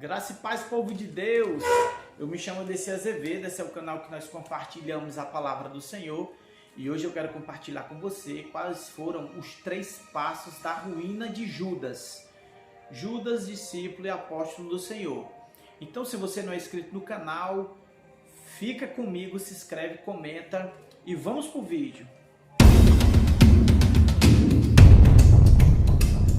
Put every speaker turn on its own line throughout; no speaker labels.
Graça e paz, povo de Deus. Eu me chamo Desi Azevedo, esse é o canal que nós compartilhamos a palavra do Senhor. E hoje eu quero compartilhar com você quais foram os 3 passos da ruína de Judas. Judas, discípulo e apóstolo do Senhor. Então, se você não é inscrito no canal, fica comigo, se inscreve, comenta e vamos pro vídeo.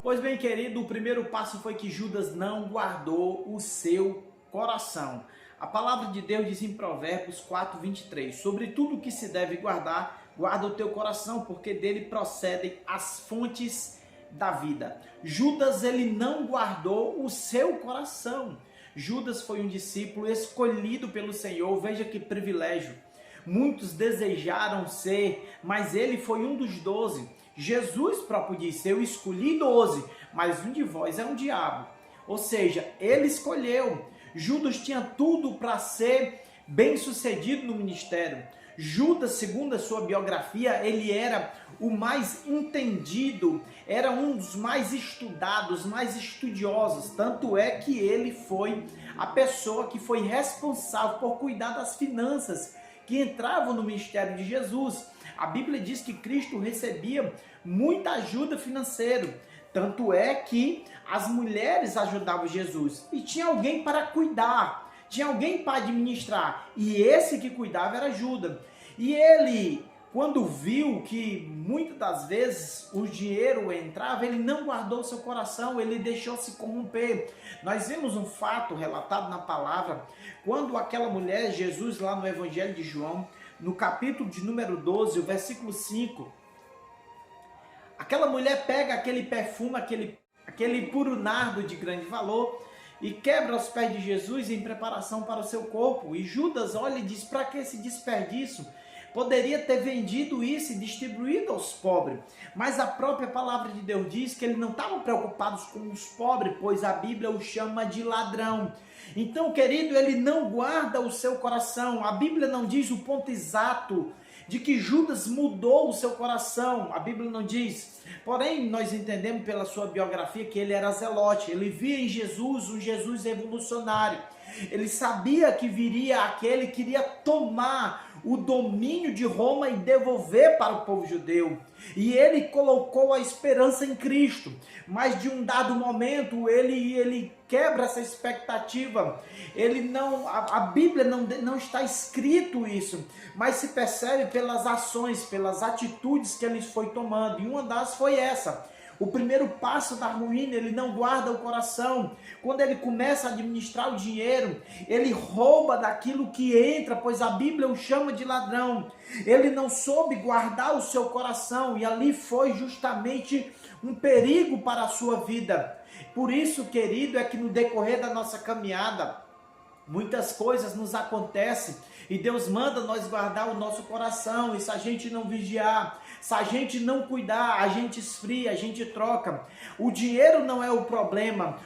Pois bem, querido, o primeiro passo foi que Judas não guardou o seu coração. A palavra de Deus diz em Provérbios 4:23, sobre tudo que se deve guardar, guarda o teu coração, porque dele procedem as fontes da vida. Judas, ele não guardou o seu coração. Judas foi um discípulo escolhido pelo Senhor, veja que privilégio. Muitos desejaram ser, mas ele foi um dos 12. Jesus próprio disse, eu escolhi 12, mas um de vós é um diabo. Ou seja, ele escolheu. Judas tinha tudo para ser bem sucedido no ministério. Judas, segundo a sua biografia, ele era o mais entendido, era um dos mais estudados, mais estudiosos. Tanto é que ele foi a pessoa que foi responsável por cuidar das finanças que entravam no ministério de Jesus. A Bíblia diz que Cristo recebia muita ajuda financeira. Tanto é que as mulheres ajudavam Jesus. E tinha alguém para cuidar, tinha alguém para administrar. E esse que cuidava era Judas. E ele, quando viu que muitas das vezes o dinheiro entrava, ele não guardou seu coração, ele deixou se corromper. Nós vemos um fato relatado na palavra, quando aquela mulher, Jesus lá no Evangelho de João, no capítulo de número 12, o versículo 5, aquela mulher pega aquele perfume, aquele puro nardo de grande valor e quebra aos pés de Jesus em preparação para o seu corpo. E Judas olha e diz, para que esse desperdício? Poderia ter vendido isso e distribuído aos pobres. Mas a própria palavra de Deus diz que ele não estava preocupado com os pobres, pois a Bíblia o chama de ladrão. Então, querido, ele não guarda o seu coração. A Bíblia não diz o ponto exato de que Judas mudou o seu coração. A Bíblia não diz. Porém, nós entendemos pela sua biografia que ele era zelote. Ele via em Jesus um Jesus revolucionário. Ele sabia que viria aquele que iria tomar o domínio de Roma e devolver para o povo judeu. E ele colocou a esperança em Cristo. Mas de um dado momento ele quebra essa expectativa. A Bíblia não está escrito isso, mas se percebe pelas ações, pelas atitudes que ele foi tomando. E uma das foi essa. O primeiro passo da ruína, ele não guarda o coração. Quando ele começa a administrar o dinheiro, ele rouba daquilo que entra, pois a Bíblia o chama de ladrão. Ele não soube guardar o seu coração e ali foi justamente um perigo para a sua vida. Por isso, querido, é que no decorrer da nossa caminhada, muitas coisas nos acontecem e Deus manda nós guardar o nosso coração. E se a gente não vigiar, se a gente não cuidar, a gente esfria, a gente troca. O dinheiro não é o problema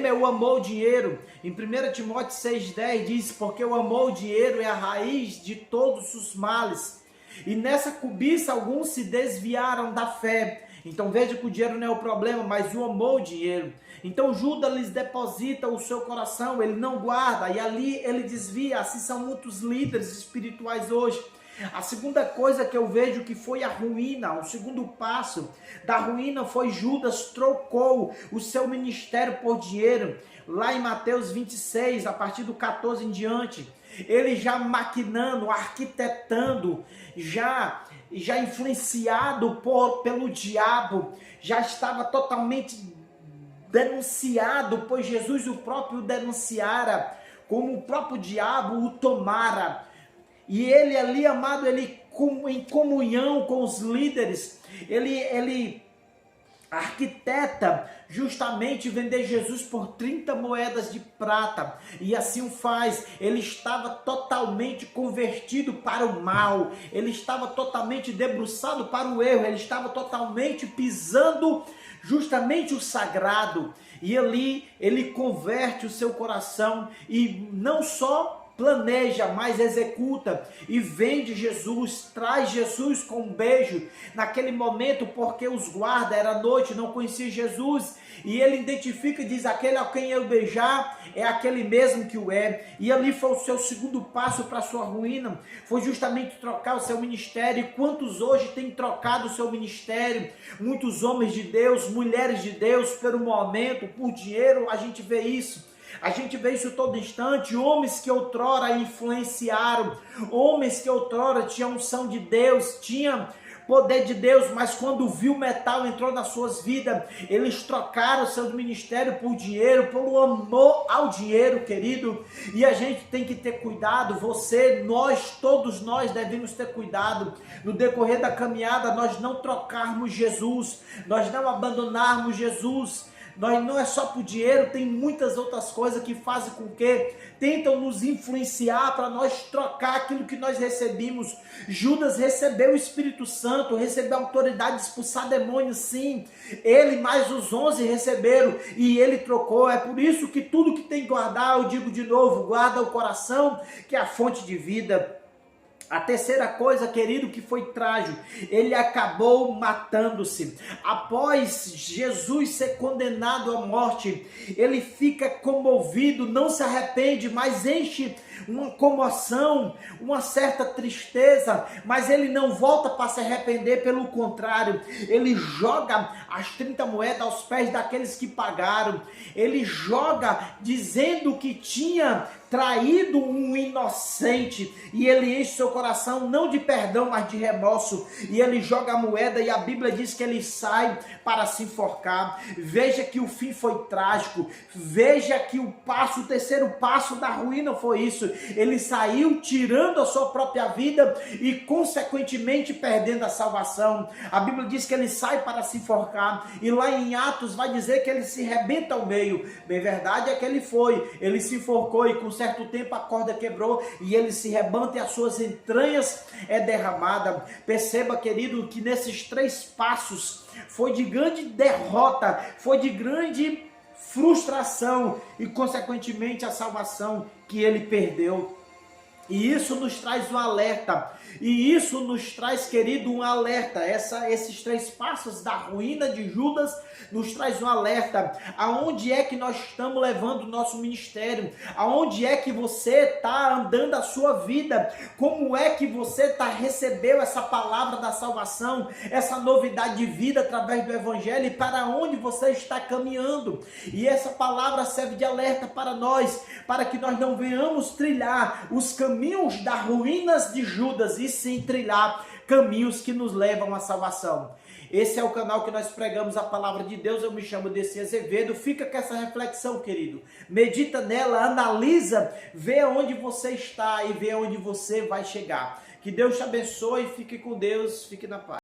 é o amor ao dinheiro. Em 1 Timóteo 6,10 diz, porque o amor ao dinheiro é a raiz de todos os males. E nessa cobiça alguns se desviaram da fé. Então veja que o dinheiro não é o problema, mas o amor ao dinheiro. Então Judas lhes deposita o seu coração, ele não guarda, e ali ele desvia. Assim são muitos líderes espirituais hoje. A segunda coisa que eu vejo que foi a ruína, o segundo passo da ruína foi Judas trocou o seu ministério por dinheiro. Lá em Mateus 26, a partir do 14 em diante, ele já maquinando, arquitetando, já influenciado pelo diabo, já estava totalmente denunciado, pois Jesus o próprio denunciara, como o próprio diabo o tomara. E ele ali, amado, ele em comunhão com os líderes, ele arquiteta justamente vender Jesus por 30 moedas de prata, e assim o faz. Ele estava totalmente convertido para o mal, ele estava totalmente debruçado para o erro, ele estava totalmente pisando justamente o sagrado, e ali ele converte o seu coração, e não só planeja, mas executa e vende Jesus, traz Jesus com um beijo naquele momento, porque os guardas, era noite, não conhecia Jesus, e ele identifica e diz: aquele a quem eu beijar é aquele mesmo que o é. E ali foi o seu segundo passo para a sua ruína, foi justamente trocar o seu ministério. E quantos hoje têm trocado o seu ministério? Muitos homens de Deus, mulheres de Deus, pelo momento, por dinheiro, a gente vê isso. A gente vê isso todo instante, homens que outrora influenciaram, homens que outrora tinham unção de Deus, tinham poder de Deus, mas quando viu o metal entrou nas suas vidas, eles trocaram seus ministérios por dinheiro, pelo amor ao dinheiro, querido. E a gente tem que ter cuidado, você, nós, todos nós devemos ter cuidado, no decorrer da caminhada, nós não trocarmos Jesus, nós não abandonarmos Jesus. Nós não é só por dinheiro, tem muitas outras coisas que fazem com que tentam nos influenciar para nós trocar aquilo que nós recebemos. Judas recebeu o Espírito Santo, recebeu a autoridade de expulsar demônios, sim. Ele mais os 11 receberam e ele trocou. É por isso que tudo que tem que guardar, eu digo de novo, guarda o coração, que é a fonte de vida. A terceira coisa, querido, que foi trágico, ele acabou matando-se. Após Jesus ser condenado à morte, ele fica comovido, não se arrepende, mas enche uma comoção, uma certa tristeza, mas ele não volta para se arrepender, pelo contrário, ele joga as 30 moedas aos pés daqueles que pagaram, ele joga dizendo que tinha traído um inocente, e ele enche seu coração não de perdão, mas de remorso, e ele joga a moeda, e a Bíblia diz que ele sai para se enforcar. Veja que o fim foi trágico, veja que o terceiro passo da ruína foi isso, ele saiu tirando a sua própria vida e consequentemente perdendo a salvação. A Bíblia diz que ele sai para se enforcar, e lá em Atos vai dizer que ele se rebenta ao meio. Bem, verdade é que ele se enforcou, e com certo tempo a corda quebrou e ele se rebanta e as suas entranhas é derramada. Perceba, querido, que nesses 3 passos foi de grande derrota, foi de grande frustração e consequentemente a salvação que ele perdeu. E isso nos traz um alerta, e isso nos traz, querido, um alerta. Esses 3 passos da ruína de Judas nos traz um alerta. Aonde é que nós estamos levando o nosso ministério? Aonde é que você está andando a sua vida? Como é que você recebeu essa palavra da salvação, essa novidade de vida através do Evangelho, e para onde você está caminhando? E essa palavra serve de alerta para nós, para que nós não venhamos trilhar os caminhos das ruínas de Judas, e sim trilhar caminhos que nos levam à salvação. Esse é o canal que nós pregamos a palavra de Deus. Eu me chamo Desi Azevedo. Fica com essa reflexão, querido. Medita nela, analisa, vê onde você está e vê onde você vai chegar. Que Deus te abençoe, fique com Deus, fique na paz.